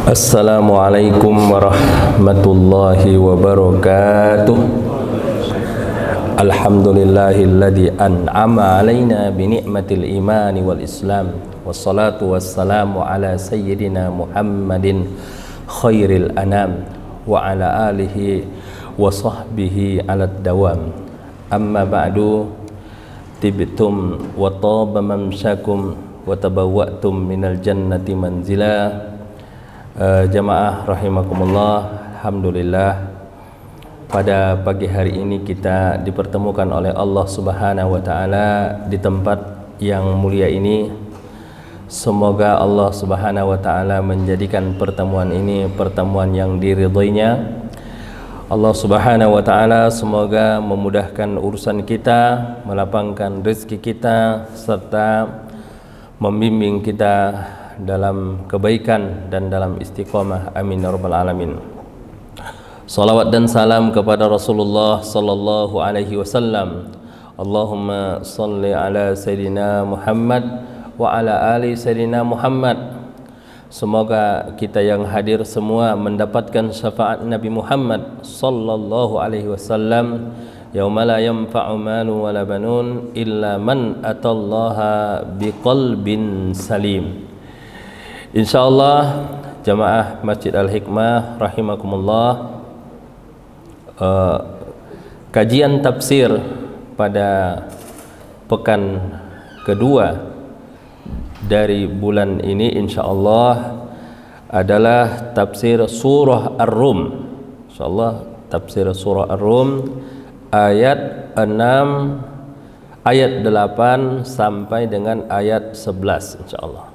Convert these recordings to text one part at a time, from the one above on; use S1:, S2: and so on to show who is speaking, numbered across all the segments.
S1: Assalamualaikum warahmatullahi wabarakatuh. Alhamdulillahilladzi an'ama alaina bi ni'matil imani wal islam. Wassalatu wassalamu ala sayyidina Muhammadin khairil anam wa ala alihi wa sahbihi ala dawam. Amma ba'du, tibtum wa taba mamsyakum wa tabawwa'tum minal jannati manzila. Jamaah rahimakumullah, alhamdulillah pada pagi hari ini kita dipertemukan oleh Allah Subhanahu wa taala di tempat yang mulia ini. Semoga Allah Subhanahu wa taala menjadikan pertemuan ini pertemuan yang diridhoinya. Allah Subhanahu wa taala semoga memudahkan urusan kita, melapangkan rezeki kita, serta membimbing kita dalam kebaikan dan dalam istiqamah, amin ya rabbal alamin. Salawat dan salam kepada Rasulullah sallallahu alaihi wasallam. Allahumma salli ala sayyidina Muhammad wa ala ali sayyidina Muhammad. Semoga kita yang hadir semua mendapatkan syafaat Nabi Muhammad sallallahu alaihi wasallam, yauma la yanfa'u malu wala banun illa man atallaha biqalbin salim. Insyaallah jamaah Masjid Al-Hikmah rahimakumullah, kajian tafsir pada pekan kedua dari bulan ini insyaallah adalah tafsir surah Ar-Rum. Insyaallah tafsir surah Ar-Rum ayat 6, ayat 8 sampai dengan ayat 11 insyaallah.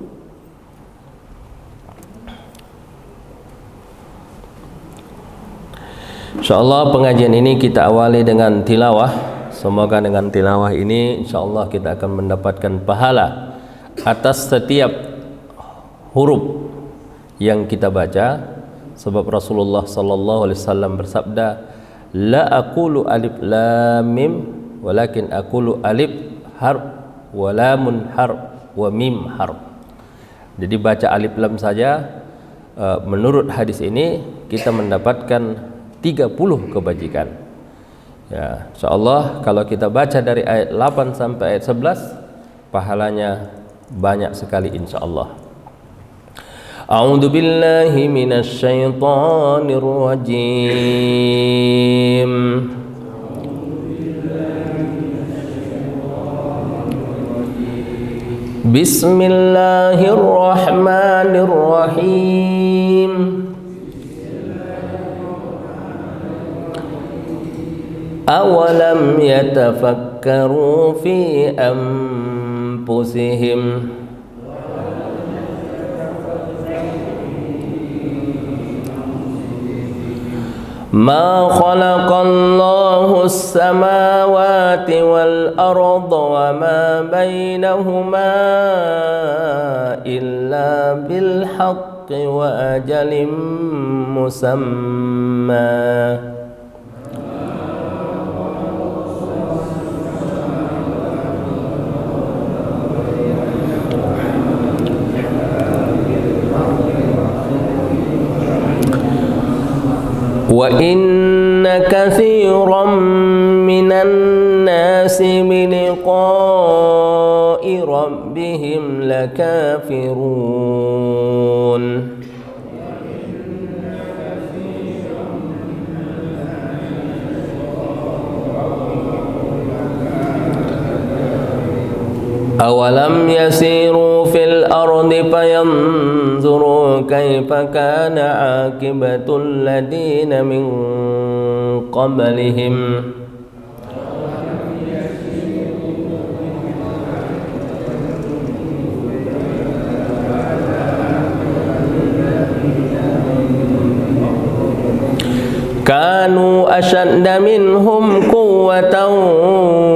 S1: InsyaAllah pengajian ini kita awali dengan tilawah. Semoga dengan tilawah ini insyaAllah kita akan mendapatkan pahala atas setiap huruf yang kita baca. Sebab Rasulullah sallallahu alaihi wasallam bersabda, la aqulu alif lam mim walakin aqulu alif harf wa lamun harf wa mim harf. Jadi baca alif lam saja. Menurut hadis ini kita mendapatkan 30 kebajikan. Ya, insyaallah kalau kita baca dari ayat 8 sampai ayat 11 pahalanya banyak sekali insyaallah. A'udzu billahi minasy syaithanir rajim. Bismillahirrahmanirrahim. Awalam yatafakkaru fi anfusihim ma khalaqallahu as-samawati wal arda wa ma bainahuma illa bil haqqi wa ajalin musamma. Wa inna katsiran minan nasi bi liqa'i rabbihim lakafirun. Awalam yasiru fil ardi fayanzuru kaifa kana aqibatul ladina min qablihim kanu ashadda minhum quwwatan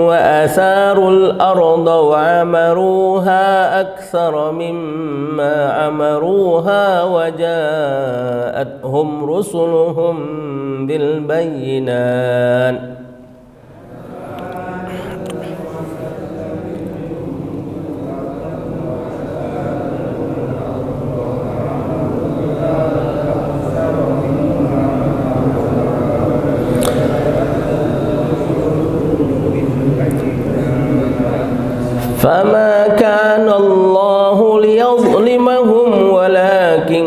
S1: wa asarul arda wa amaruha aktsara mimma amaruha wa ja'atuhum rusuluhum bil bayyinat. فما كان الله ليظلمهم ولكن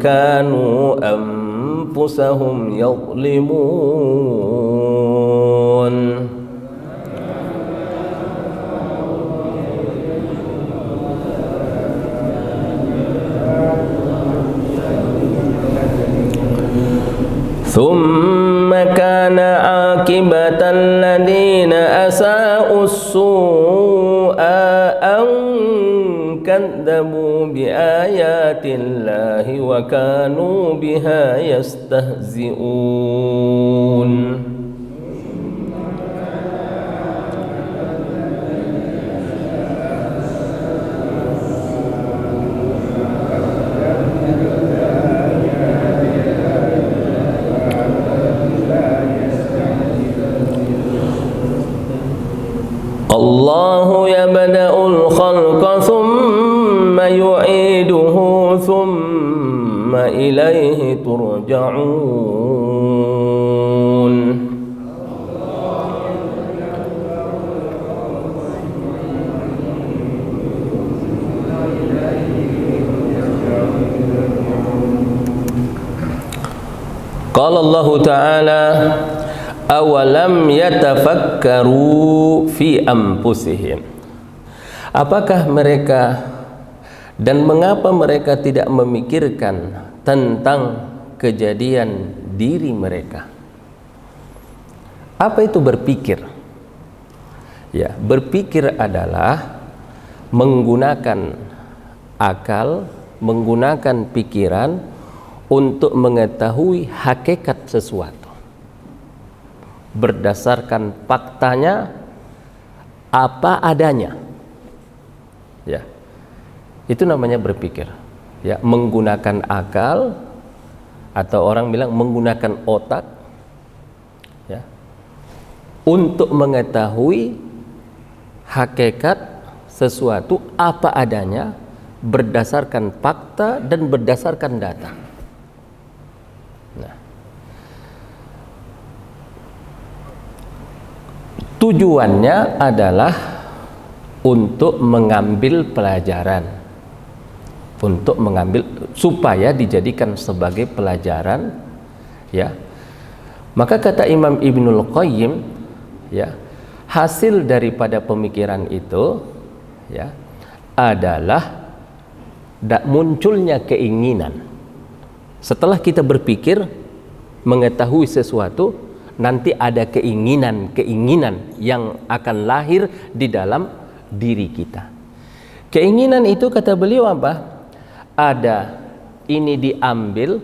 S1: كانوا أنفسهم يظلمون. ثم كان عاقبة الذين أساءوا السوء أن كذبوا بآيات الله وكانوا بها يستهزئون. Allahu yabda'ul khalqa thumma yu'iduhu thumma ilaihi turja'un. Qala Allah Ta'ala awalam yatafakkaru fi anfusihim. Apakah mereka dan mengapa mereka tidak memikirkan tentang kejadian diri mereka? Apa itu berpikir? Ya, berpikir adalah menggunakan akal, menggunakan pikiran untuk mengetahui hakikat sesuatu berdasarkan faktanya apa adanya. Ya, itu namanya berpikir. Ya, menggunakan akal atau orang bilang menggunakan otak, ya, untuk mengetahui hakikat sesuatu apa adanya berdasarkan fakta dan berdasarkan data. Nah, tujuannya adalah untuk mengambil pelajaran, untuk mengambil supaya dijadikan sebagai pelajaran, ya. Maka kata Imam Ibnul Qayyim, ya, hasil daripada pemikiran itu, ya, adalah munculnya keinginan. Setelah kita berpikir mengetahui sesuatu, nanti ada keinginan yang akan lahir di dalam diri kita. Keinginan itu kata beliau apa? Ada ini diambil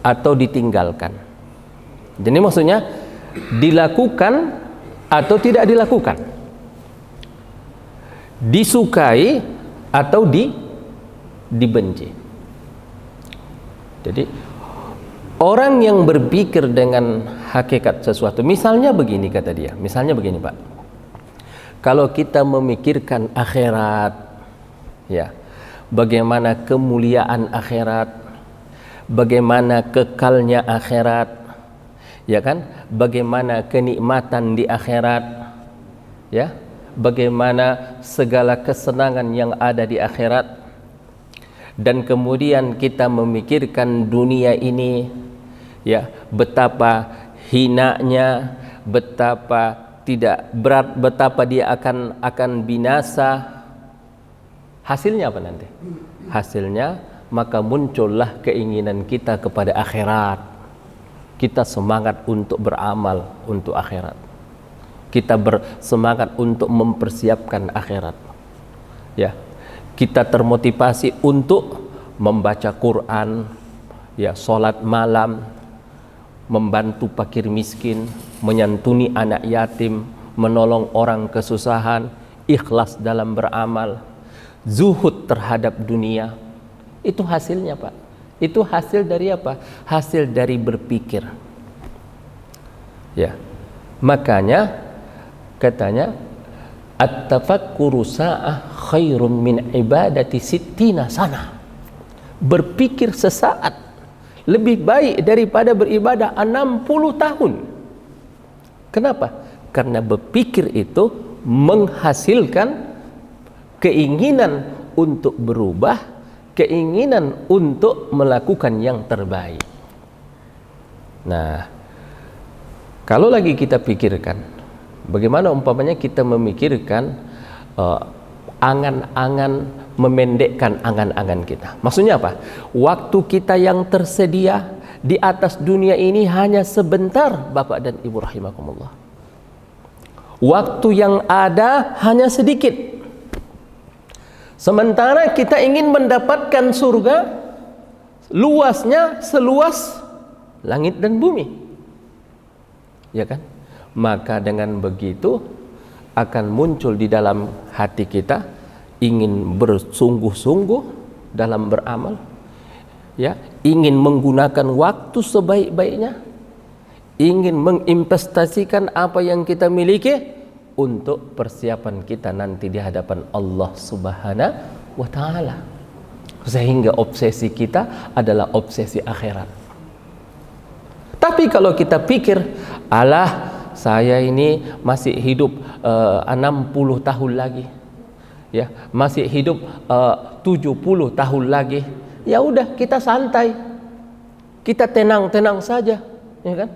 S1: atau ditinggalkan. Jadi maksudnya dilakukan atau tidak dilakukan, disukai atau dibenci. Jadi orang yang berpikir dengan hakikat sesuatu, misalnya begini kata dia, misalnya begini Pak, kalau kita memikirkan akhirat, ya, bagaimana kemuliaan akhirat, bagaimana kekalnya akhirat, ya kan, bagaimana kenikmatan di akhirat, ya, bagaimana segala kesenangan yang ada di akhirat, dan kemudian kita memikirkan dunia ini, ya, betapa hinanya, betapa tidak berat, betapa dia akan binasa. Hasilnya apa nanti? Hasilnya maka muncullah keinginan kita kepada akhirat. Kita semangat untuk beramal untuk akhirat. Kita bersemangat untuk mempersiapkan akhirat. Ya. Kita termotivasi untuk membaca Quran, ya, sholat malam, membantu fakir miskin, menyantuni anak yatim, menolong orang kesusahan, ikhlas dalam beramal, zuhud terhadap dunia. Itu hasilnya Pak. Itu hasil dari apa? Hasil dari berpikir. Ya, makanya katanya at-tafakkuru sa'ah khairun min ibadati sittina sana. Berpikir sesaat lebih baik daripada beribadah 60 tahun. Kenapa? Karena berpikir itu menghasilkan keinginan untuk berubah, keinginan untuk melakukan yang terbaik. Nah, kalau lagi kita pikirkan, bagaimana umpamanya kita memikirkan angan-angan, memendekkan angan-angan kita. Maksudnya apa? Waktu kita yang tersedia di atas dunia ini hanya sebentar, Bapak dan Ibu rahimakumullah. Waktu yang ada hanya sedikit. Sementara kita ingin mendapatkan surga, luasnya seluas langit dan bumi. Ya kan? Maka dengan begitu akan muncul di dalam hati kita ingin bersungguh-sungguh dalam beramal, ya, ingin menggunakan waktu sebaik-baiknya, ingin menginvestasikan apa yang kita miliki untuk persiapan kita nanti di hadapan Allah Subhanahu wa taala. Sehingga obsesi kita adalah obsesi akhirat. Tapi kalau kita pikir, alah, saya ini masih hidup 60 tahun lagi, ya, masih hidup 70 tahun lagi, ya udah, kita santai, kita tenang-tenang saja, ya kan?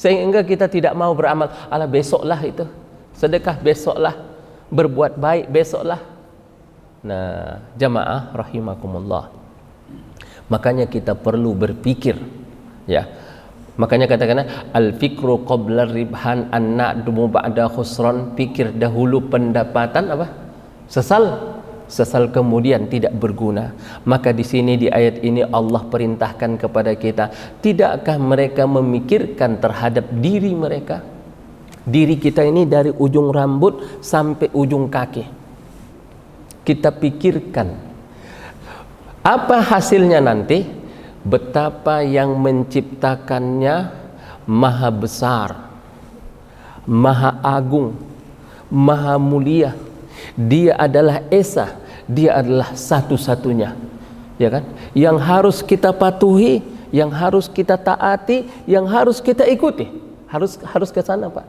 S1: Sehingga kita tidak mau beramal, alah besoklah itu, sedekah besoklah, berbuat baik besoklah. Nah, jamaah rahimakumullah, makanya kita perlu berpikir, ya. Makanya katakan al-fikru qabla ribhan an-na'dumu ba'da khusran. Pikir dahulu pendapatan apa? Sesal kemudian tidak berguna. Maka di sini di ayat ini Allah perintahkan kepada kita, tidakkah mereka memikirkan terhadap diri mereka? Diri kita ini dari ujung rambut sampai ujung kaki. Kita pikirkan apa hasilnya nanti? Betapa yang menciptakannya maha besar, maha agung, maha mulia. Dia adalah Esa, dia adalah satu-satunya, ya kan? Yang harus kita patuhi, yang harus kita taati, yang harus kita ikuti. Harus ke sana, Pak.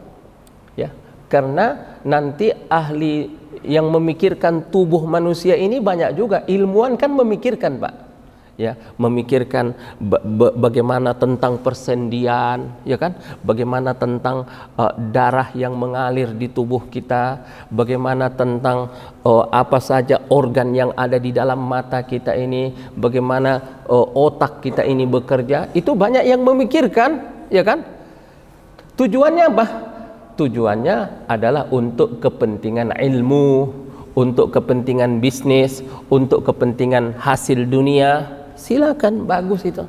S1: Ya, karena nanti ahli yang memikirkan tubuh manusia ini banyak juga. Ilmuwan kan memikirkan, Pak. Ya, memikirkan bagaimana tentang persendian, ya kan? Bagaimana tentang darah yang mengalir di tubuh kita, bagaimana tentang apa saja organ yang ada di dalam mata kita ini, bagaimana otak kita ini bekerja. Itu banyak yang memikirkan, ya kan? Tujuannya apa? Tujuannya adalah untuk kepentingan ilmu, untuk kepentingan bisnis, untuk kepentingan hasil dunia. Silakan, bagus itu.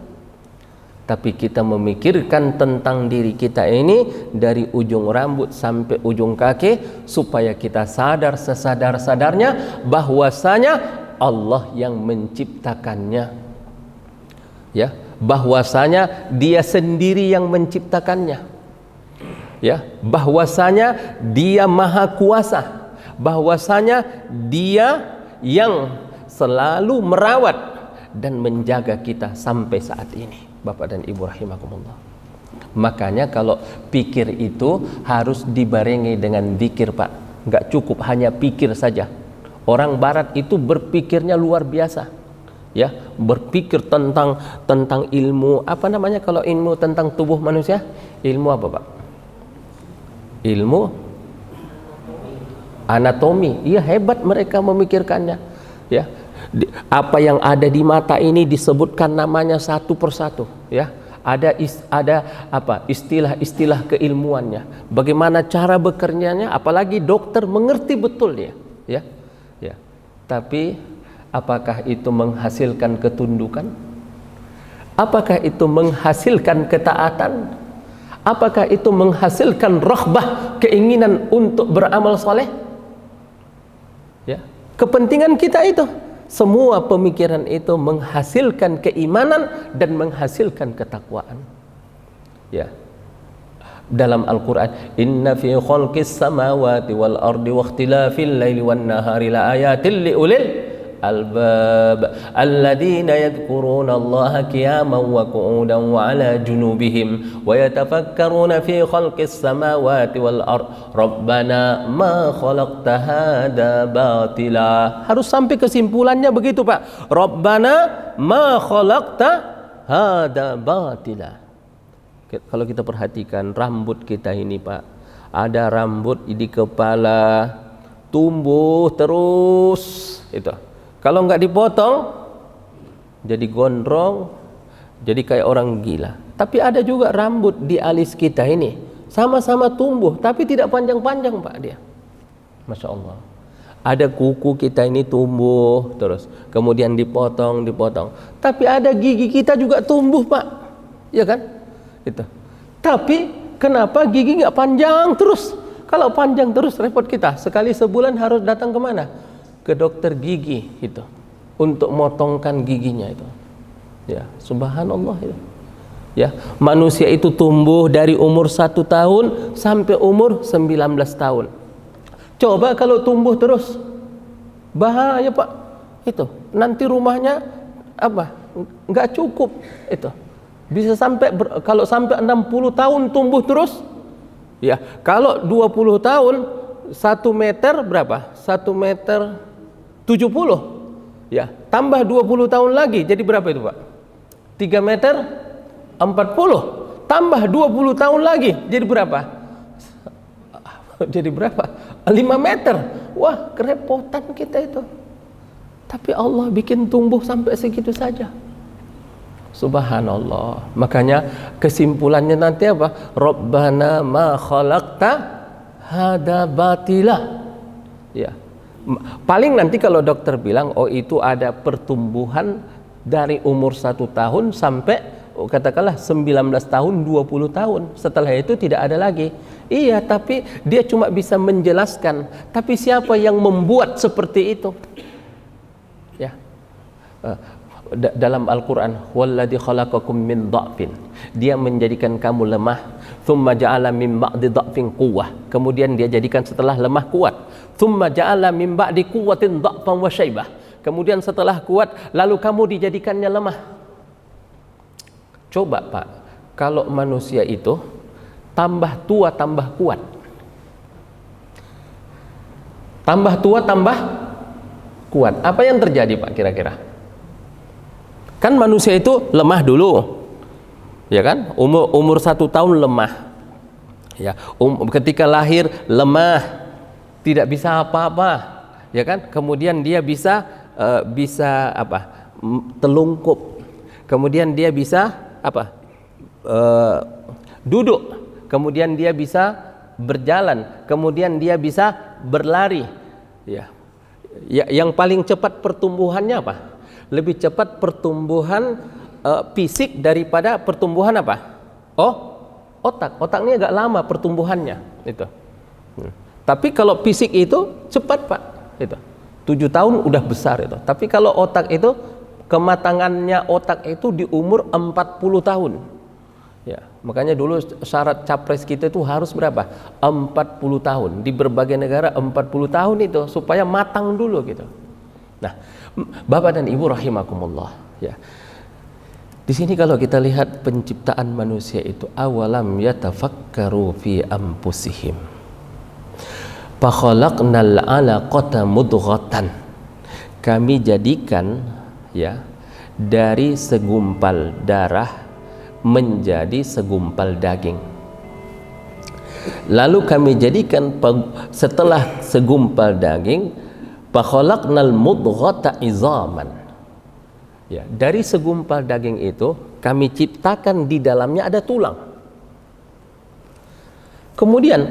S1: Tapi kita memikirkan tentang diri kita ini dari ujung rambut sampai ujung kaki, supaya kita sadar sesadar-sadarnya bahwasanya Allah yang menciptakannya, ya, bahwasanya Dia sendiri yang menciptakannya, ya, bahwasanya Dia maha kuasa, bahwasanya Dia yang selalu merawat dan menjaga kita sampai saat ini, Bapak dan Ibu rahimakumullah. Makanya kalau pikir itu harus dibarengi dengan zikir, Pak. Nggak cukup hanya pikir saja. Orang barat itu berpikirnya luar biasa, ya, berpikir tentang ilmu, apa namanya kalau ilmu tentang tubuh manusia? Ilmu apa, Pak? Ilmu anatomi. Iya, hebat mereka memikirkannya, ya. Apa yang ada di mata ini disebutkan namanya satu persatu, ya. Ada apa istilah-istilah keilmuannya, bagaimana cara bekerjanya, apalagi dokter mengerti betul dia, ya. Ya. Tapi apakah itu menghasilkan ketundukan? Apakah itu menghasilkan ketaatan? Apakah itu menghasilkan raghbah, keinginan untuk beramal soleh? Ya. Kepentingan kita itu, semua pemikiran itu menghasilkan keimanan dan menghasilkan ketakwaan. Ya. Dalam Al-Qur'an, inna fi khalqis samawati wal ardi wa ikhtilafil laili wan nahari la ayatil liulil albab alladzina yadhkuruna Allaha qiyaman wa qu'udan wa 'ala junubihim wa yatafakkaruna fi khalqis samawati wal ard rabbana ma khalaqta hadza batila. Harus sampai kesimpulannya begitu, Pak. Rabbana ma khalaqta hadza batila. Kalau kita perhatikan rambut kita ini, Pak, ada rambut di kepala tumbuh terus itu. Kalau nggak dipotong jadi gondrong, jadi kayak orang gila. Tapi ada juga rambut di alis kita ini sama-sama tumbuh tapi tidak panjang-panjang, Pak, dia. Masya Allah. Ada kuku kita ini tumbuh terus, kemudian dipotong, tapi ada gigi kita juga tumbuh, Pak, ya kan? Itu. Tapi kenapa gigi nggak panjang terus? Kalau panjang terus repot kita. Sekali sebulan harus datang kemana? Ke dokter gigi itu untuk motongkan giginya itu. Ya, subhanallah itu. Ya, manusia itu tumbuh dari umur 1 tahun sampai umur 19 tahun. Coba kalau tumbuh terus, bahaya, Pak. Itu nanti rumahnya apa? Nggak cukup itu. Bisa sampai kalau sampai 60 tahun tumbuh terus, ya. Kalau 20 tahun 1 meter berapa? 1 meter 70. Ya, tambah 20 tahun lagi jadi berapa itu, Pak? 3 meter 40. Tambah 20 tahun lagi jadi berapa? Jadi berapa? 5 meter. Wah, kerepotan kita itu. Tapi Allah bikin tumbuh sampai segitu saja. Subhanallah. Makanya kesimpulannya nanti apa? Rabbana ma khalaqta hadza batila. Ya. Paling nanti kalau dokter bilang, oh itu ada pertumbuhan dari umur 1 tahun sampai katakanlah 19 tahun, 20 tahun. Setelah itu tidak ada lagi. Iya, tapi dia cuma bisa menjelaskan. Tapi siapa yang membuat seperti itu? Ya. Dalam Al-Quran, walladzi khalaqakum min dha'fin, dia menjadikan kamu lemah, thumma ja'ala min ba'di dha'fin quwwah, kemudian dia jadikan setelah lemah kuat, thumma ja'ala min ba'di quwwatin dha'fan wa syaibah, kemudian setelah kuat lalu kamu dijadikannya lemah. Coba, Pak, kalau manusia itu tambah tua tambah kuat, tambah tua tambah kuat, apa yang terjadi, Pak, kira-kira? Kan manusia itu lemah dulu, ya kan? Umur 1 tahun lemah, ya. Ketika lahir lemah, tidak bisa apa-apa, ya kan? Kemudian dia bisa apa? Telungkup. Kemudian dia bisa apa? Duduk. Kemudian dia bisa berjalan. Kemudian dia bisa berlari, ya. Yang paling cepat pertumbuhannya apa? Lebih cepat pertumbuhan fisik daripada pertumbuhan apa? Oh, otak. Otaknya agak lama pertumbuhannya itu. Tapi kalau fisik itu cepat, Pak. Itu 7 tahun udah besar itu. Tapi kalau otak itu kematangannya otak itu di umur 40 tahun. Ya, makanya dulu syarat capres kita itu harus berapa? 40 tahun. Di berbagai negara 40 tahun itu supaya matang dulu gitu. Nah, Bapak dan Ibu rahimakumullah, ya. Di sini kalau kita lihat penciptaan manusia itu, awalam yatafakkaru fi anfusihim. Fa khalaqnal 'alaqata mudghatan. Kami jadikan, ya, dari segumpal darah menjadi segumpal daging. Lalu kami jadikan setelah segumpal daging, fa khalaqnal mudghata izaman. Ya, dari segumpal daging itu kami ciptakan di dalamnya ada tulang. Kemudian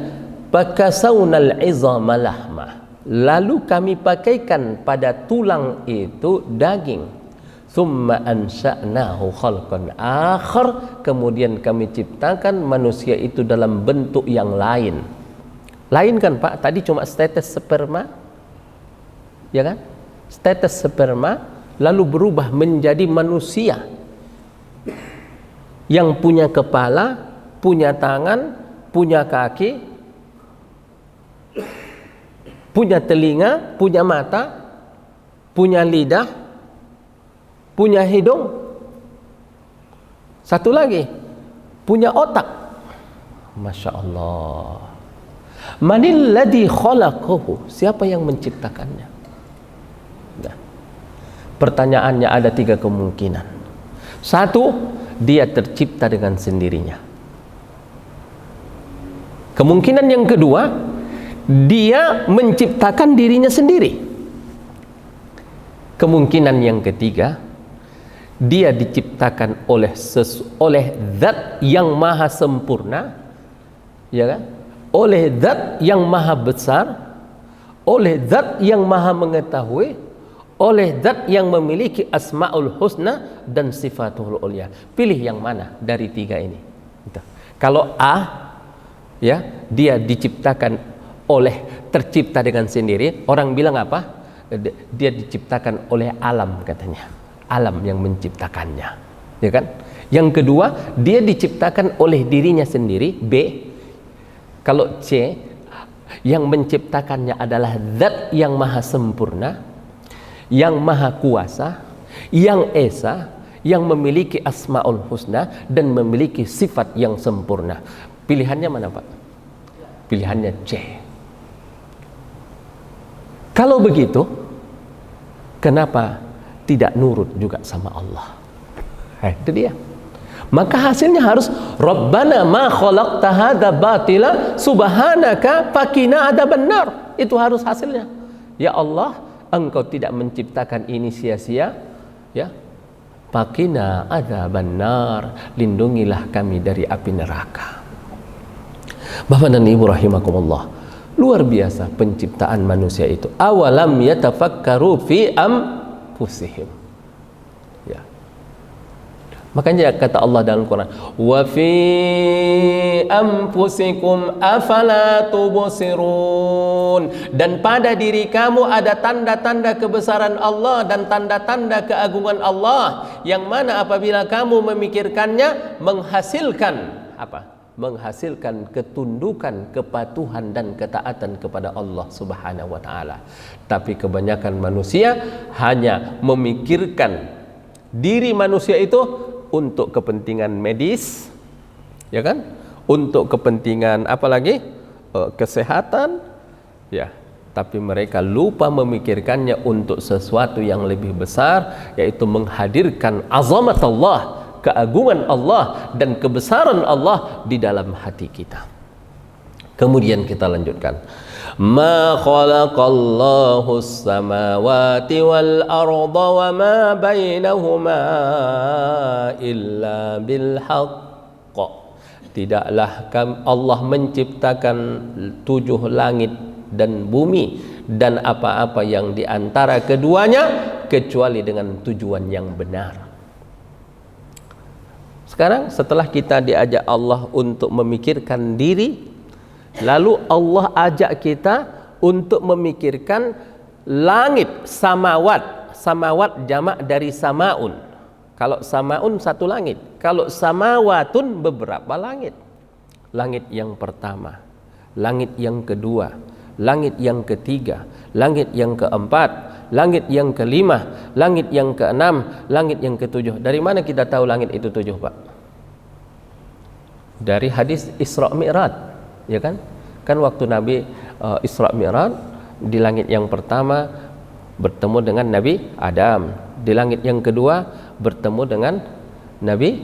S1: fakasawnal izama lahma. Lalu kami pakaikan pada tulang itu daging. Tsumma ansha'nahu khalqan akhar. Kemudian kami ciptakan manusia itu dalam bentuk yang lain. Lain kan, Pak? Tadi cuma setetes sperma, ya kan? Setetes sperma lalu berubah menjadi manusia yang punya kepala, punya tangan, punya kaki, punya telinga, punya mata, punya lidah, punya hidung, satu lagi punya otak. Masya Allah. Manil ladzi khalaqahu, siapa yang menciptakannya? Nah, pertanyaannya ada 3 kemungkinan. 1, dia tercipta dengan sendirinya. Kemungkinan yang kedua, dia menciptakan dirinya sendiri. Kemungkinan yang ketiga, dia diciptakan oleh zat yang maha sempurna, ya kan? Oleh zat yang maha besar, oleh zat yang maha mengetahui, oleh zat yang memiliki asmaul husna dan sifatul ulya. Pilih yang mana dari 3 ini? Gitu. Kalau A, ya, dia diciptakan tercipta dengan sendiri, orang bilang apa? Dia diciptakan oleh alam, katanya. Alam yang menciptakannya, ya kan? Yang kedua, dia diciptakan oleh dirinya sendiri. B, kalau C, yang menciptakannya adalah zat yang maha sempurna, yang maha kuasa, yang esa, yang memiliki asmaul husna dan memiliki sifat yang sempurna. Pilihannya mana, Pak? Pilihannya C. Kalau begitu, kenapa tidak nurut juga sama Allah? Itu dia. Maka hasilnya harus Rabbana ma khalaqta hadza batila subhanaka faqina adzabannar. Itu harus hasilnya. Ya Allah, Engkau tidak menciptakan ini sia-sia, ya. Faqina adzabannar, lindungilah kami dari api neraka. Bapak dan Ibu rahimakumullah, luar biasa penciptaan manusia itu. Awalam yatafakkaru fi anfusihim. Makanya kata Allah dalam Quran, wa fi anfusikum afala tubsirun, dan pada diri kamu ada tanda-tanda kebesaran Allah dan tanda-tanda keagungan Allah, yang mana apabila kamu memikirkannya menghasilkan apa? Menghasilkan ketundukan, kepatuhan dan ketaatan kepada Allah Subhanahu wa taala. Tapi kebanyakan manusia hanya memikirkan diri manusia itu untuk kepentingan medis, ya kan? Untuk kepentingan apa lagi? Kesehatan, ya. Tapi mereka lupa memikirkannya untuk sesuatu yang lebih besar, yaitu menghadirkan azamat Allah, keagungan Allah dan kebesaran Allah di dalam hati kita. Kemudian kita lanjutkan. Ma khalaqallahu as-samawati wal arda wa ma bainahuma illa bil haqq. Tidaklah Allah menciptakan 7 langit dan bumi dan apa-apa yang di antara keduanya kecuali dengan tujuan yang benar. Sekarang setelah kita diajak Allah untuk memikirkan diri, lalu Allah ajak kita untuk memikirkan langit, samawat. Samawat jamak dari samaun. Kalau samaun satu langit, kalau samawatun beberapa langit. Langit yang pertama, langit yang kedua, langit yang ketiga, langit yang keempat, langit yang kelima, langit yang keenam, langit yang ketujuh. Dari mana kita tahu langit itu 7, Pak? Dari hadis Isra Mi'raj. Ya kan? Kan waktu Nabi Isra Mi'raj, di langit yang pertama bertemu dengan Nabi Adam, di langit yang kedua bertemu dengan Nabi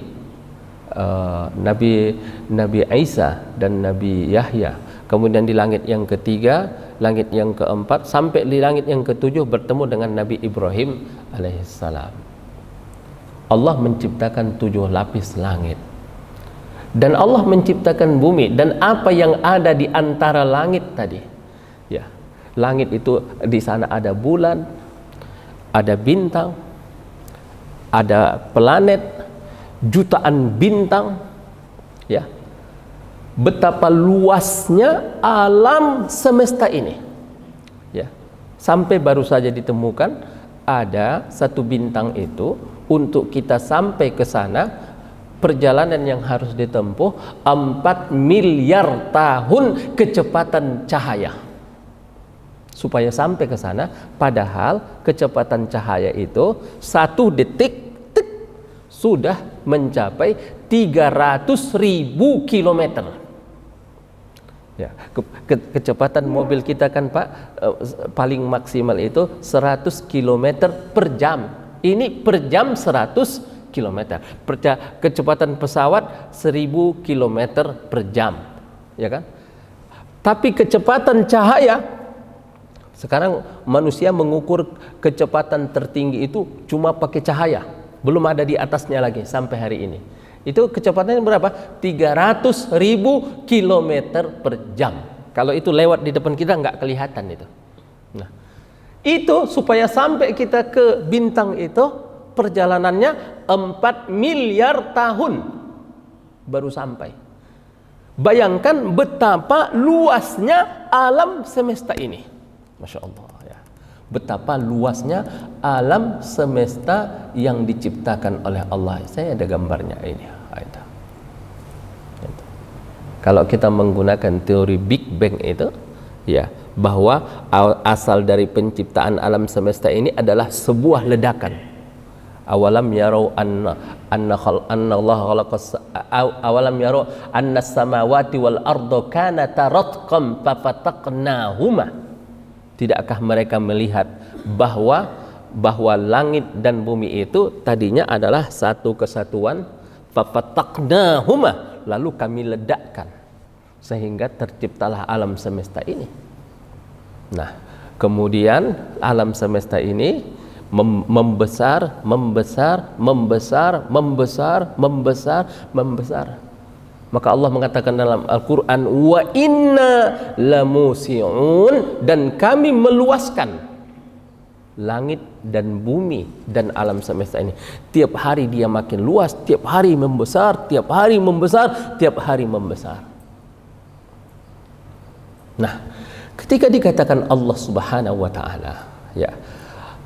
S1: Isa dan Nabi Yahya. Kemudian di langit yang ketiga, langit yang keempat, sampai di langit yang ketujuh bertemu dengan Nabi Ibrahim alaihissalam. Allah menciptakan 7 lapis langit. Dan Allah menciptakan bumi dan apa yang ada di antara langit tadi. Ya, langit itu di sana ada bulan, ada bintang, ada planet, jutaan bintang. Ya, betapa luasnya alam semesta ini. Ya, sampai baru saja ditemukan ada satu bintang itu, untuk kita sampai ke sana perjalanan yang harus ditempuh 4 miliar tahun kecepatan cahaya. supaya sampai ke sana. Padahal kecepatan cahaya itu 1 detik sudah mencapai 300.000 kilometer. Ya, kecepatan mobil kita kan Pak paling maksimal itu 100 kilometer per jam. Ini per jam 100 kilometer. Kecepatan pesawat 1000 kilometer per jam, ya kan? Tapi kecepatan cahaya, sekarang manusia mengukur kecepatan tertinggi itu cuma pakai cahaya, belum ada di atasnya lagi sampai hari ini. Itu kecepatannya berapa? 300.000 kilometer per jam. Kalau itu lewat di depan kita nggak kelihatan itu. Nah, itu supaya sampai kita ke bintang itu perjalanannya 4 miliar tahun baru sampai. Bayangkan betapa luasnya alam semesta ini. Masya Allah ya. Betapa luasnya alam semesta yang diciptakan oleh Allah. Saya ada gambarnya ini. Kalau kita menggunakan teori Big Bang itu, ya, bahwa asal dari penciptaan alam semesta ini adalah sebuah ledakan. Awalam yarau anna Allah khalaqas awalam yarau anna samawati wal arda kanata ratqan fafataqnahuma. Tidakkah mereka melihat bahwa langit dan bumi itu tadinya adalah satu kesatuan, fafataqnahuma, lalu kami ledakkan sehingga terciptalah alam semesta ini. Nah, kemudian alam semesta ini membesar. Maka Allah mengatakan dalam Al-Quran, wa inna lamusi'un, dan kami meluaskan langit dan bumi dan alam semesta ini. Tiap hari dia makin luas, tiap hari membesar, tiap hari membesar, tiap hari membesar. Nah, ketika dikatakan Allah Subhanahu wa taala, ya,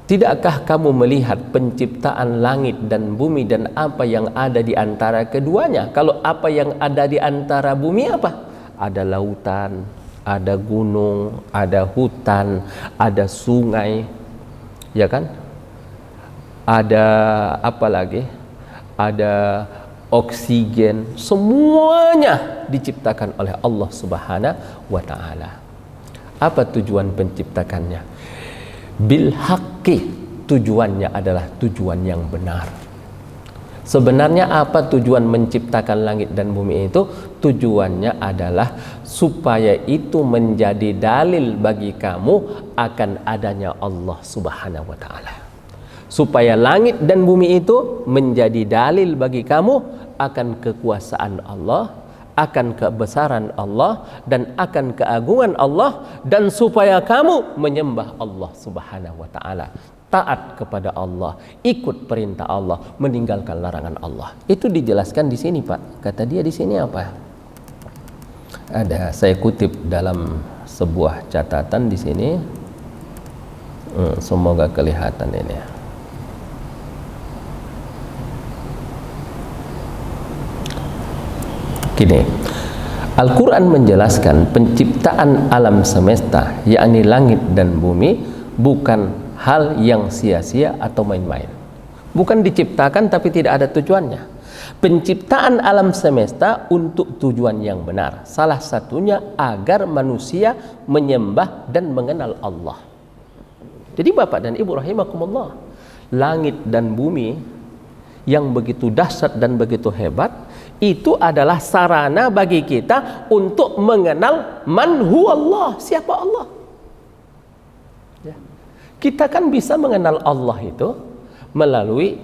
S1: tidakkah kamu melihat penciptaan langit dan bumi dan apa yang ada di antara keduanya? Kalau apa yang ada di antara bumi apa? Ada lautan, ada gunung, ada hutan, ada sungai, ya kan? Ada apa lagi? Ada oksigen, semuanya diciptakan oleh Allah Subhanahu wa taala. Apa tujuan penciptakannya? Bil haqqi, tujuannya adalah tujuan yang benar. Sebenarnya apa tujuan menciptakan langit dan bumi itu? Tujuannya adalah supaya itu menjadi dalil bagi kamu akan adanya Allah Subhanahu wa taala. Supaya langit dan bumi itu menjadi dalil bagi kamu akan kekuasaan Allah, akan kebesaran Allah, dan akan keagungan Allah, dan supaya kamu menyembah Allah Subhanahu wa taala, taat kepada Allah, ikut perintah Allah, meninggalkan larangan Allah. Itu dijelaskan di sini, Pak. Kata dia di sini apa? Ada, saya kutip dalam sebuah catatan di sini. Semoga kelihatan ini. Gini, Al-Quran menjelaskan penciptaan alam semesta, yakni langit dan bumi, bukan hal yang sia-sia atau main-main. Bukan diciptakan tapi tidak ada tujuannya. Penciptaan alam semesta untuk tujuan yang benar. Salah satunya agar manusia menyembah dan mengenal Allah. Jadi Bapak dan Ibu rahimakumullah, langit dan bumi yang begitu dahsyat dan begitu hebat, itu adalah sarana bagi kita untuk mengenal man huwallah, siapa Allah. Ya. Kita kan bisa mengenal Allah itu melalui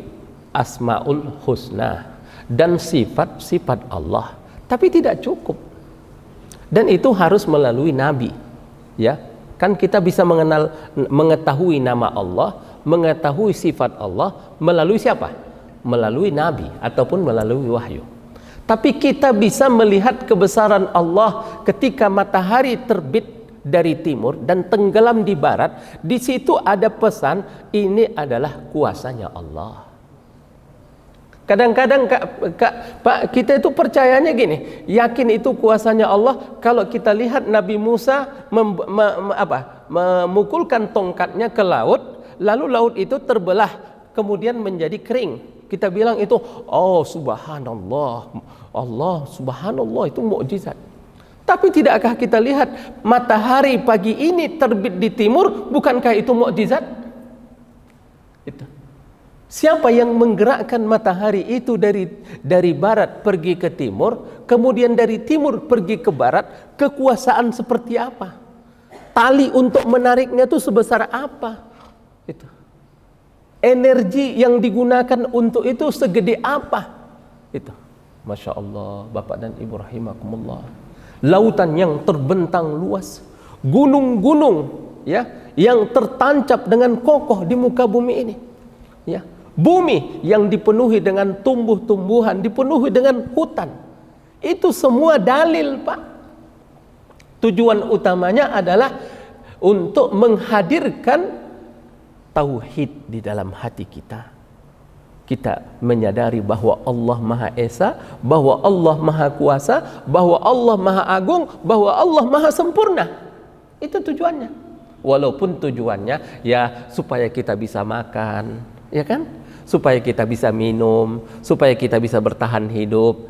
S1: asmaul husna dan sifat-sifat Allah, tapi tidak cukup. Dan itu harus melalui nabi. Ya, kan kita bisa mengetahui nama Allah, mengetahui sifat Allah melalui siapa? Melalui nabi ataupun melalui wahyu. Tapi kita bisa melihat kebesaran Allah ketika matahari terbit dari timur dan tenggelam di barat. Di situ ada pesan, ini adalah kuasanya Allah. Kadang-kadang Pak, kita itu percayanya gini, yakin itu kuasanya Allah kalau kita lihat Nabi Musa memukulkan tongkatnya ke laut, lalu laut itu terbelah, kemudian menjadi kering. Kita bilang itu, oh subhanallah, Allah subhanallah, itu mukjizat. Tapi tidakkah kita lihat matahari pagi ini terbit di timur, bukankah itu mukjizat? Itu. Siapa yang menggerakkan matahari itu dari barat pergi ke timur, kemudian dari timur pergi ke barat, kekuasaan seperti apa? Tali untuk menariknya itu sebesar apa? Itu. Energi yang digunakan untuk itu segede apa? Itu. Masya Allah, Bapak dan Ibu rahimakumullah. Lautan yang terbentang luas, gunung-gunung ya yang tertancap dengan kokoh di muka bumi ini. Ya. Bumi yang dipenuhi dengan tumbuh-tumbuhan, dipenuhi dengan hutan. Itu semua dalil, Pak. Tujuan utamanya adalah untuk menghadirkan tauhid di dalam hati kita. Kita menyadari bahwa Allah Maha Esa, bahwa Allah Maha Kuasa, bahwa Allah Maha Agung, bahwa Allah Maha Sempurna. Itu tujuannya. Walaupun tujuannya ya supaya kita bisa makan, ya kan? Supaya kita bisa minum, supaya kita bisa bertahan hidup.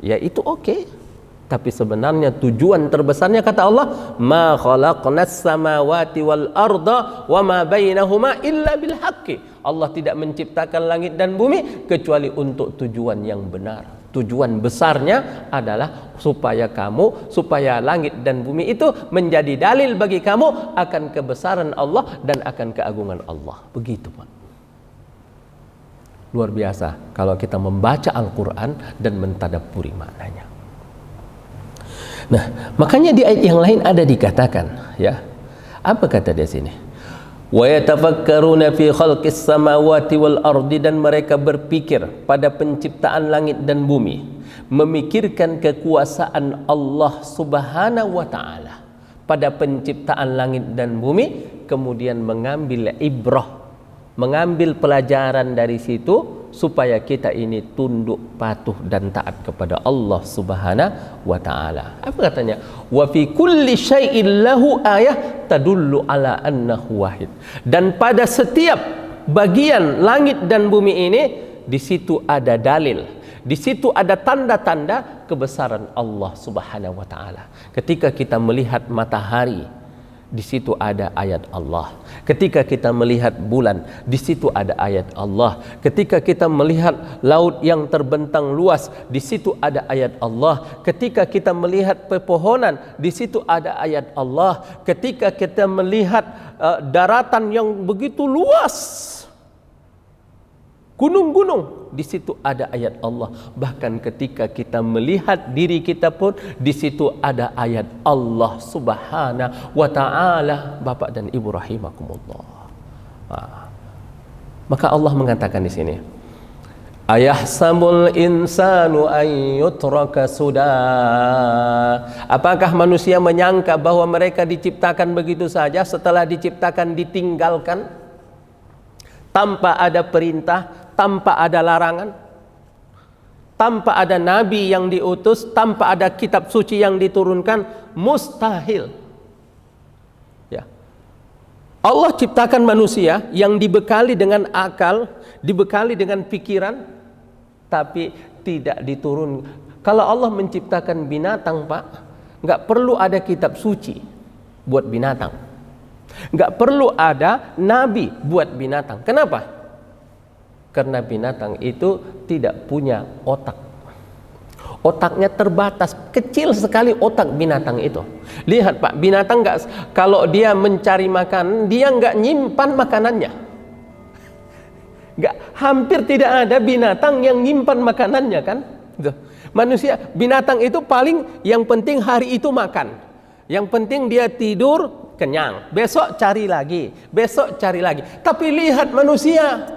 S1: Ya itu oke. Tapi sebenarnya tujuan terbesarnya kata Allah, ma khalaqnas samawati wal arda wa ma bainahuma illa bil haqqi. Allah tidak menciptakan langit dan bumi kecuali untuk tujuan yang benar. Tujuan besarnya adalah supaya langit dan bumi itu menjadi dalil bagi kamu akan kebesaran Allah dan akan keagungan Allah. Begitu, Pak. Luar biasa kalau kita membaca Al-Quran dan mentadabburi maknanya. Nah, makanya di ayat yang lain ada dikatakan, ya. Apa kata dia sini? Wa yatafakkaruna fi khalqis samawati wal ardi, dan mereka berpikir pada penciptaan langit dan bumi, memikirkan kekuasaan Allah Subhanahu wa taala pada penciptaan langit dan bumi, kemudian mengambil ibrah, mengambil pelajaran dari situ supaya kita ini tunduk patuh dan taat kepada Allah Subhanahu wa taala. Apa katanya? Wa fi kulli syai'in lahu ayah tadullu ala annahu wahid. Dan pada setiap bagian langit dan bumi ini, di situ ada dalil, di situ ada tanda-tanda kebesaran Allah Subhanahu wa taala. Ketika kita melihat matahari, di situ ada ayat Allah. Ketika kita melihat bulan, di situ ada ayat Allah. Ketika kita melihat laut yang terbentang luas, di situ ada ayat Allah. Ketika kita melihat pepohonan, di situ ada ayat Allah. Ketika kita melihat daratan yang begitu luas, gunung-gunung, di situ ada ayat Allah. Bahkan ketika kita melihat diri kita pun, di situ ada ayat Allah Subhanahu wa taala. Bapak dan Ibu rahimakumullah. Maka Allah mengatakan di sini, ayahsabul insanu an yutraka sudah. Apakah manusia menyangka bahwa mereka diciptakan begitu saja, setelah diciptakan ditinggalkan tanpa ada perintah, tanpa ada larangan, tanpa ada nabi yang diutus, tanpa ada kitab suci yang diturunkan? Mustahil. Ya. Allah ciptakan manusia yang dibekali dengan akal, dibekali dengan pikiran, tapi tidak diturun. Kalau Allah menciptakan binatang, Pak, nggak perlu ada kitab suci buat binatang, nggak perlu ada nabi buat binatang. Kenapa? Karena binatang itu tidak punya otak. Otaknya terbatas, kecil sekali otak binatang itu. Lihat, Pak, binatang kalau dia mencari makan, dia nggak nyimpan makanannya. Hampir tidak ada binatang yang nyimpan makanannya, kan? Manusia, binatang itu paling yang penting hari itu makan. Yang penting dia tidur kenyang, besok cari lagi, besok cari lagi. Tapi lihat manusia,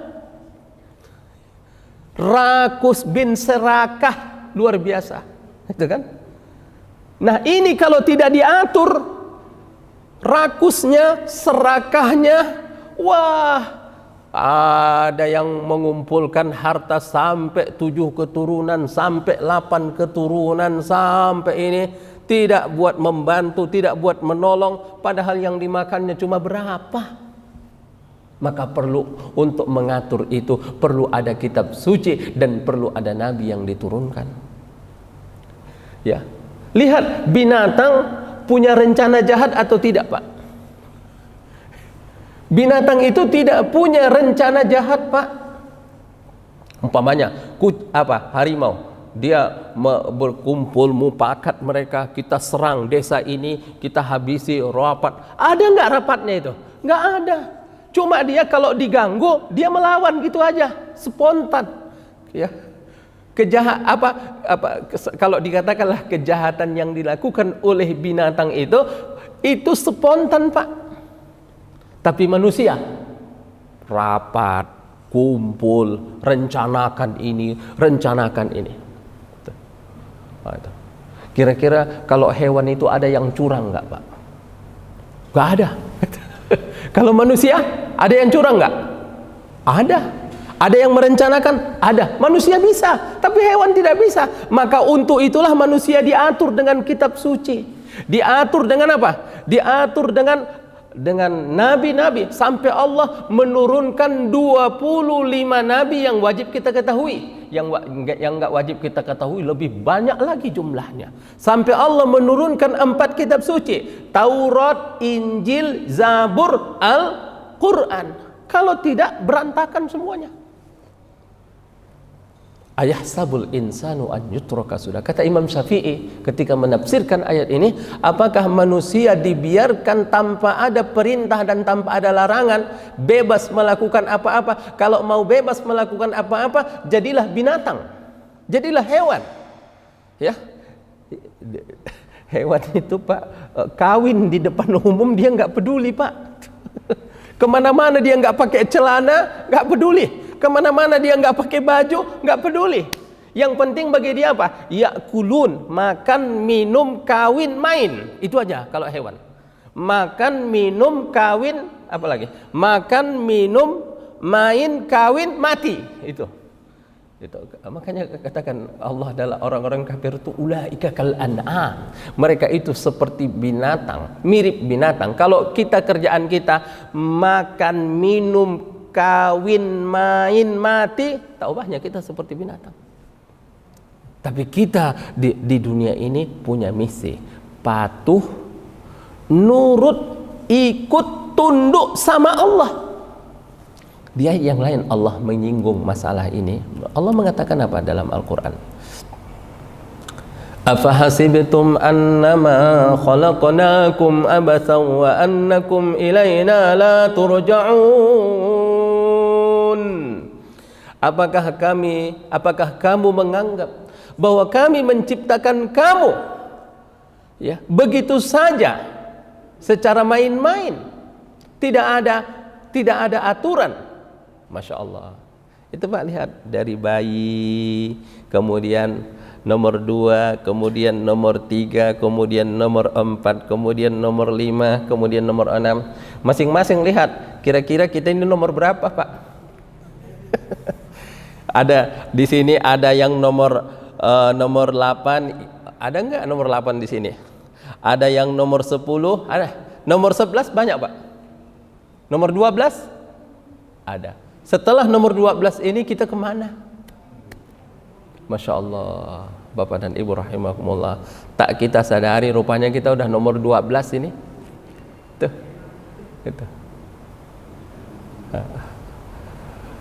S1: rakus bin serakah, luar biasa, itu kan? Nah, ini kalau tidak diatur rakusnya, serakahnya, wah, ada yang mengumpulkan harta sampai 7 keturunan, sampai 8 keturunan, sampai ini. tidak buat membantu, tidak buat menolong, padahal yang dimakannya cuma berapa. Maka perlu untuk mengatur itu, perlu ada kitab suci dan perlu ada nabi yang diturunkan. Ya, lihat binatang punya rencana jahat atau tidak, Pak? Binatang itu tidak punya rencana jahat, Pak. Umpamanya harimau, dia berkumpul mufakat mereka, kita serang desa ini, kita habisi, rapat. Ada nggak rapatnya itu? Nggak ada. Cuma dia kalau diganggu, dia melawan gitu aja, spontan. Ya. Kalau dikatakanlah kejahatan yang dilakukan oleh binatang itu spontan, Pak. Tapi manusia rapat, kumpul, rencanakan ini. Kira-kira kalau hewan itu ada yang curang nggak, Pak? Nggak ada. Kalau manusia ada yang curang nggak? Ada. Ada yang merencanakan? Ada. Manusia bisa, tapi hewan tidak bisa. Maka untuk itulah manusia diatur dengan kitab suci. Diatur dengan apa? Diatur dengan nabi-nabi, sampai Allah menurunkan 25 nabi yang wajib kita ketahui. Yang nggak wajib kita ketahui lebih banyak lagi jumlahnya. Sampai Allah menurunkan 4 kitab suci, Taurat, Injil, Zabur, Al-Quran. Kalau tidak, berantakan semuanya. Ayahsabul insanu an yutraka sudah. Kata Imam Syafi'i ketika menafsirkan ayat ini, apakah manusia dibiarkan tanpa ada perintah dan tanpa ada larangan, bebas melakukan apa-apa? Kalau mau bebas melakukan apa-apa, jadilah binatang, jadilah hewan. Ya, hewan itu, Pak, kawin di depan umum dia nggak peduli, Pak. Kemana-mana dia nggak pakai celana, nggak peduli. Kemana-mana dia nggak pakai baju, nggak peduli. Yang penting bagi dia apa? Yakulun, makan, minum, kawin, main. Itu aja kalau hewan. Makan, minum, kawin, apa lagi? Makan, minum, main, kawin, mati. Itu. Makanya katakan Allah adalah orang-orang kafir itu ulaika kal an'am. Mereka itu seperti binatang, mirip binatang. Kalau kita kerjaan kita makan, minum, kawin, main, mati, tak ubahnya kita seperti binatang. Tapi kita di dunia ini punya misi, patuh, nurut, ikut, tunduk sama Allah. Dia yang lain Allah menyinggung masalah ini. Allah mengatakan apa dalam Al-Quran? Afahasibtum annama khalaqnakum abathan wa annakum ilayna la turja'un. Apakah kamu menganggap bahwa kami menciptakan kamu ya begitu saja secara main-main, tidak ada aturan? Masya Allah. Itu Pak, lihat dari bayi, kemudian nomor 2, kemudian nomor 3, kemudian nomor 4, kemudian nomor 5, kemudian nomor 6. Masing-masing lihat, kira-kira kita ini nomor berapa, Pak? Ada di sini ada yang nomor 8, ada nggak nomor 8 di sini? Ada yang nomor 10, ada. Nomor 11 banyak, Pak. Nomor 12 ada. Setelah nomor 12 ini kita kemana? Masya Allah, Bapak dan Ibu rahimakumullah. Tak kita sadari rupanya kita udah nomor 12 ini. Tuh. Gitu.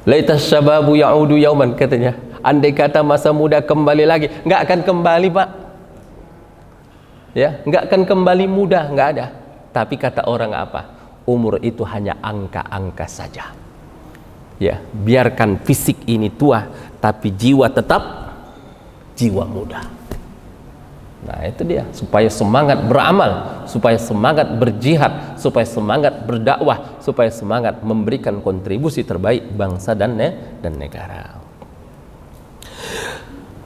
S1: Laitas syababu ya'udu yauman, katanya. Andai kata masa muda kembali lagi, nggak akan kembali, Pak. Ya, nggak akan kembali muda, nggak ada. Tapi kata orang apa? Umur itu hanya angka-angka saja. Ya, biarkan fisik ini tua, tapi jiwa tetap jiwa muda. Nah, itu dia, supaya semangat beramal, supaya semangat berjihad, supaya semangat berdakwah, supaya semangat memberikan kontribusi terbaik bangsa dan negara.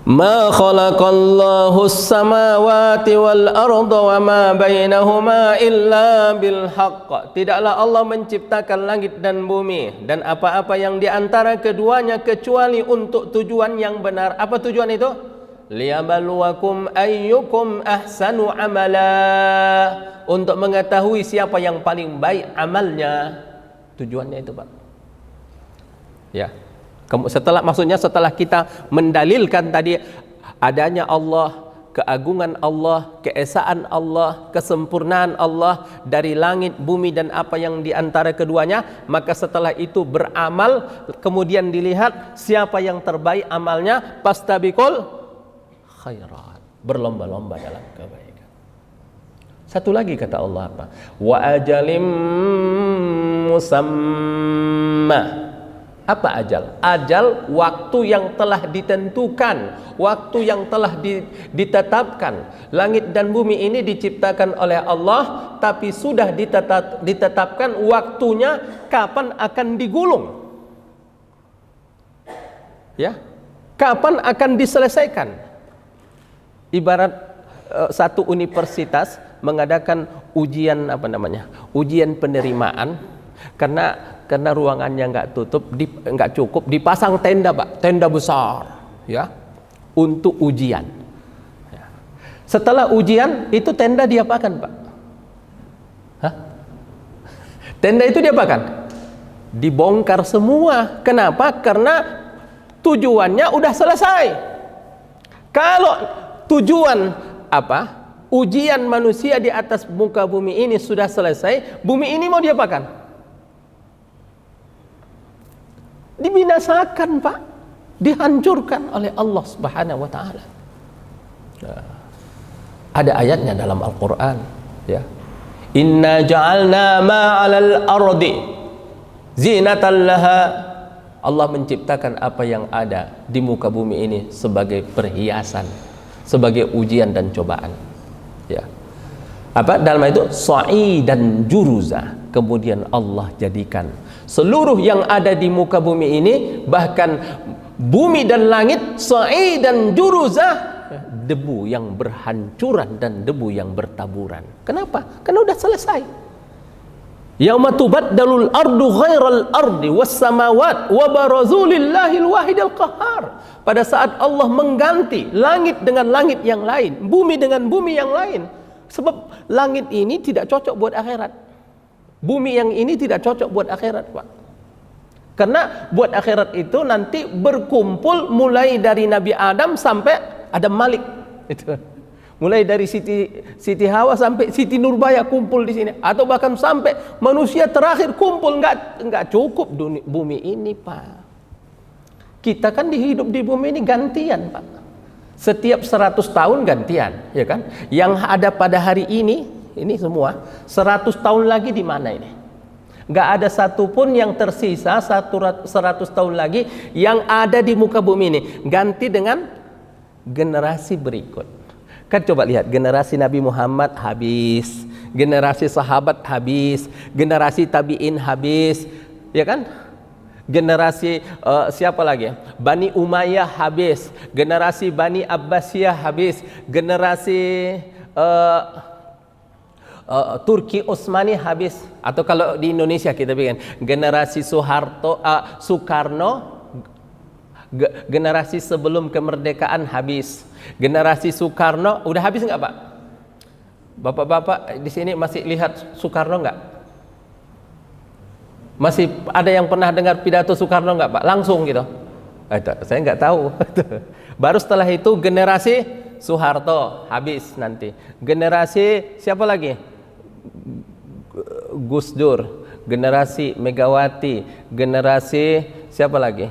S1: Ma khalaqallahu as-samawati wal arda wa ma bainahuma illa bil haqq. Tidaklah Allah menciptakan langit dan bumi dan apa-apa yang di antara keduanya kecuali untuk tujuan yang benar. Apa tujuan itu? liyabluwakum ayyukum ahsanu amala, untuk mengetahui siapa yang paling baik amalnya. Tujuannya itu, Pak. Ya. Maksudnya setelah kita mendalilkan tadi adanya Allah, keagungan Allah, keesaan Allah, kesempurnaan Allah dari langit, bumi dan apa yang di antara keduanya, maka setelah itu beramal, kemudian dilihat siapa yang terbaik amalnya, fastabiqul khairat, berlomba-lomba dalam kebaikan. Satu lagi kata Allah apa? Wa ajalim musamma. Apa ajal? Ajal waktu yang telah ditentukan, waktu yang telah ditetapkan. Langit dan bumi ini diciptakan oleh Allah, tapi sudah ditetapkan waktunya kapan akan digulung. Ya, kapan akan diselesaikan? Ibarat satu universitas mengadakan ujian ujian penerimaan, karena ruangannya nggak cukup, dipasang tenda, Pak, tenda besar, ya, untuk ujian. Ya. Setelah ujian itu tenda diapakan, Pak? Hah? Tenda itu diapakan? Dibongkar semua. Kenapa? Karena tujuannya udah selesai. Kalau tujuan ujian manusia di atas muka bumi ini sudah selesai, bumi ini mau diapakan? Dibinasakan, Pak, dihancurkan oleh Allah Subhanahu wa taala. Nah, ada ayatnya dalam Al-Qur'an, ya. Inna ja'alna ma'alal ardi zinatan laha. Allah menciptakan apa yang ada di muka bumi ini sebagai perhiasan, sebagai ujian dan cobaan. Ya. Dalam itu sa'i dan juruza. Kemudian Allah jadikan seluruh yang ada di muka bumi ini, bahkan bumi dan langit, sa'i dan juruza, debu yang berhancuran dan debu yang bertaburan. Kenapa? Karena udah selesai. Yauma tubaddalul ardu ghairal ardi was samawat wa barazu lillahil wahidil qahhar. Pada saat Allah mengganti langit dengan langit yang lain, bumi dengan bumi yang lain. Sebab langit ini tidak cocok buat akhirat. Bumi yang ini tidak cocok buat akhirat, Pak. Karena buat akhirat itu nanti berkumpul mulai dari Nabi Adam sampai Adam Malik. Itu. Mulai dari Siti Hawa sampai Siti Nurbaya kumpul di sini, atau bahkan sampai manusia terakhir kumpul. Enggak cukup bumi ini, Pak. Kita kan hidup di bumi ini gantian, Pak. Setiap 100 tahun gantian, ya kan? Yang ada pada hari ini semua 100 tahun lagi di mana ini? Nggak ada satupun yang tersisa 100 tahun lagi yang ada di muka bumi ini. Ganti dengan generasi berikut. Kan coba lihat, generasi Nabi Muhammad habis, generasi sahabat habis, generasi tabi'in habis, ya kan? Generasi siapa lagi? Bani Umayyah habis, generasi Bani Abbasiyah habis, generasi Turki Utsmani habis, atau kalau di Indonesia kita bikin generasi Soekarno, generasi sebelum kemerdekaan habis, generasi Soekarno udah habis nggak, Pak? Bapak-bapak di sini masih lihat Soekarno nggak? Masih ada yang pernah dengar pidato Soekarno nggak, Pak? Langsung gitu? Saya nggak tahu. Baru setelah itu generasi Soeharto habis nanti. Generasi siapa lagi? Gus Dur, generasi Megawati, generasi siapa lagi?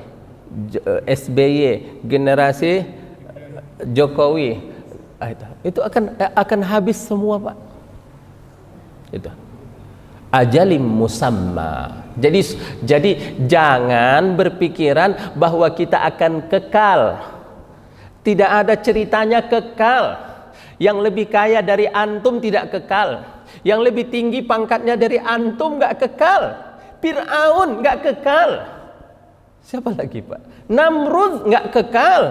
S1: SBY, generasi Jokowi. Itu akan habis semua, Pak. Itu. Ajalim musamma. Jadi jangan berpikiran bahwa kita akan kekal. Tidak ada ceritanya kekal. Yang lebih kaya dari antum tidak kekal. Yang lebih tinggi pangkatnya dari antum nggak kekal. Fir'aun nggak kekal. Siapa lagi, Pak? Namrud nggak kekal.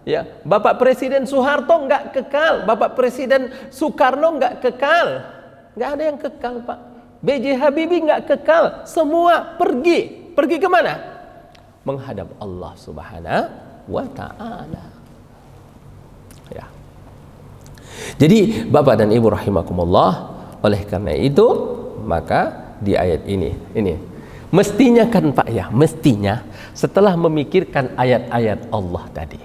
S1: Ya, Bapak Presiden Soeharto nggak kekal. Bapak Presiden Soekarno nggak kekal. Nggak ada yang kekal, Pak. B.J. Habibie nggak kekal. Semua pergi. Pergi kemana? Menghadap Allah Subhanahu wa ta'ala. Ya. Jadi Bapak dan Ibu rahimakumullah, oleh karena itu maka di ayat ini mestinya kan Pak ya, mestinya setelah memikirkan ayat-ayat Allah tadi,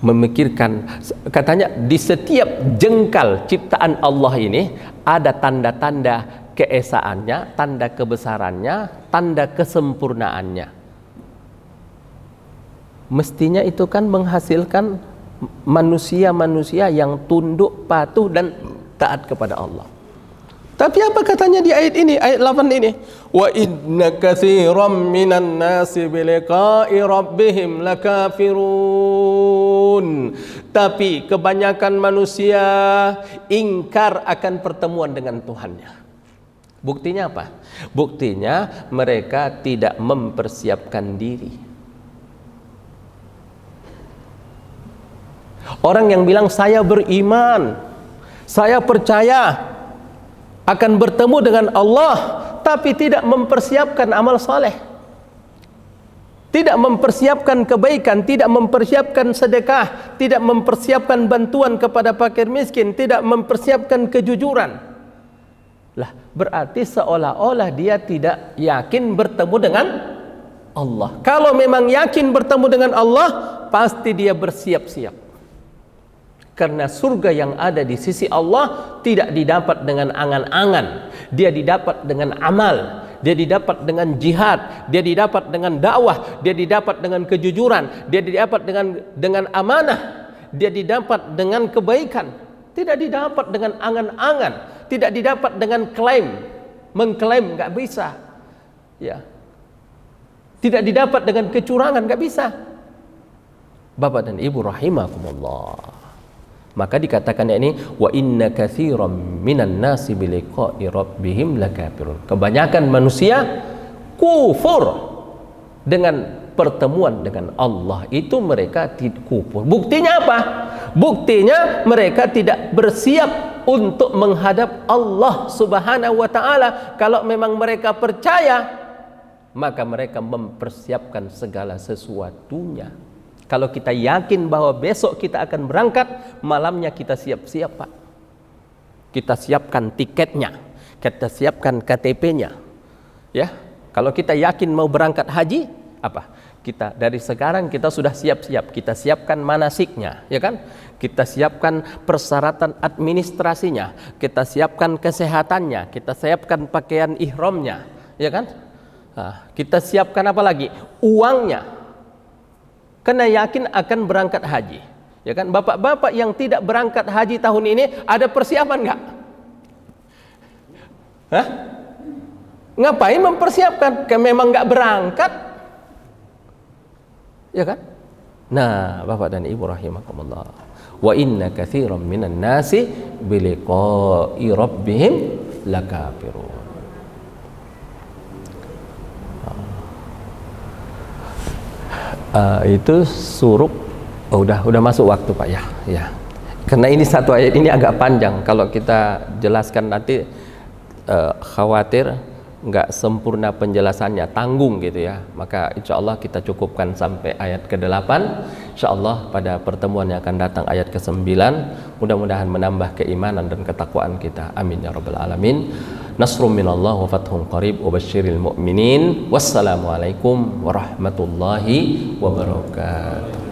S1: memikirkan, katanya di setiap jengkal ciptaan Allah ini ada tanda-tanda keesaannya, tanda kebesarannya, tanda kesempurnaannya. Mestinya itu kan menghasilkan manusia-manusia yang tunduk, patuh dan taat kepada Allah. Tapi apa katanya di ayat ini, ayat 8 ini? Wa inna katsiran minan nasi biliqa'i rabbihim lakafirun. Tapi kebanyakan manusia ingkar akan pertemuan dengan Tuhannya. Buktinya apa? Buktinya mereka tidak mempersiapkan diri. Orang yang bilang saya beriman, saya percaya akan bertemu dengan Allah, tapi tidak mempersiapkan amal saleh, tidak mempersiapkan kebaikan, tidak mempersiapkan sedekah, tidak mempersiapkan bantuan kepada fakir miskin, tidak mempersiapkan kejujuran. Lah, berarti seolah-olah dia tidak yakin bertemu dengan Allah. Kalau memang yakin bertemu dengan Allah, pasti dia bersiap-siap. Karena surga yang ada di sisi Allah tidak didapat dengan angan-angan, dia didapat dengan amal, dia didapat dengan jihad, dia didapat dengan dakwah, dia didapat dengan kejujuran, dia didapat dengan amanah, dia didapat dengan kebaikan. Tidak didapat dengan angan-angan, tidak didapat dengan klaim, mengklaim nggak bisa, ya. Tidak didapat dengan kecurangan, nggak bisa. Bapak dan Ibu rahimakumullah. Maka dikatakan ini wa inna katsiran minan nasi biliqa'i rabbihim lakafirun. Kebanyakan manusia kufur dengan pertemuan dengan Allah, itu mereka kufur. Buktinya apa? Buktinya mereka tidak bersiap untuk menghadap Allah Subhanahu wa taala. Kalau memang mereka percaya, maka mereka mempersiapkan segala sesuatunya. Kalau kita yakin bahwa besok kita akan berangkat, malamnya kita siap-siap, Pak. Kita siapkan tiketnya, kita siapkan KTP-nya. Ya, kalau kita yakin mau berangkat haji, apa? Kita dari sekarang kita sudah siap-siap, kita siapkan manasiknya, ya kan? Kita siapkan persyaratan administrasinya, kita siapkan kesehatannya, kita siapkan pakaian ihramnya, ya kan? Nah, kita siapkan apa lagi? Uangnya. Karena yakin akan berangkat haji, ya kan? Bapak-bapak yang tidak berangkat haji tahun ini ada persiapan nggak? Hah? Ngapain mempersiapkan? Kayak memang nggak berangkat, ya kan? Nah, Bapak dan Ibu rahimakumullah, wa inna katsiran minan nasi biliqa'i rabbihim lakafirun. Itu suruk udah masuk waktu Pak ya, ya. Karena ini satu ayat ini agak panjang, kalau kita jelaskan nanti khawatir nggak sempurna penjelasannya, tanggung gitu ya. Maka insya Allah kita cukupkan sampai ayat ke-8. Insya Allah pada pertemuan yang akan datang ayat ke-9, mudah-mudahan menambah keimanan dan ketakwaan kita. Amin ya rabbal alamin. Nasrum minallah wa fathun qarib wa basyiril mu'minin. Wassalamualaikum warahmatullahi wabarakatuh.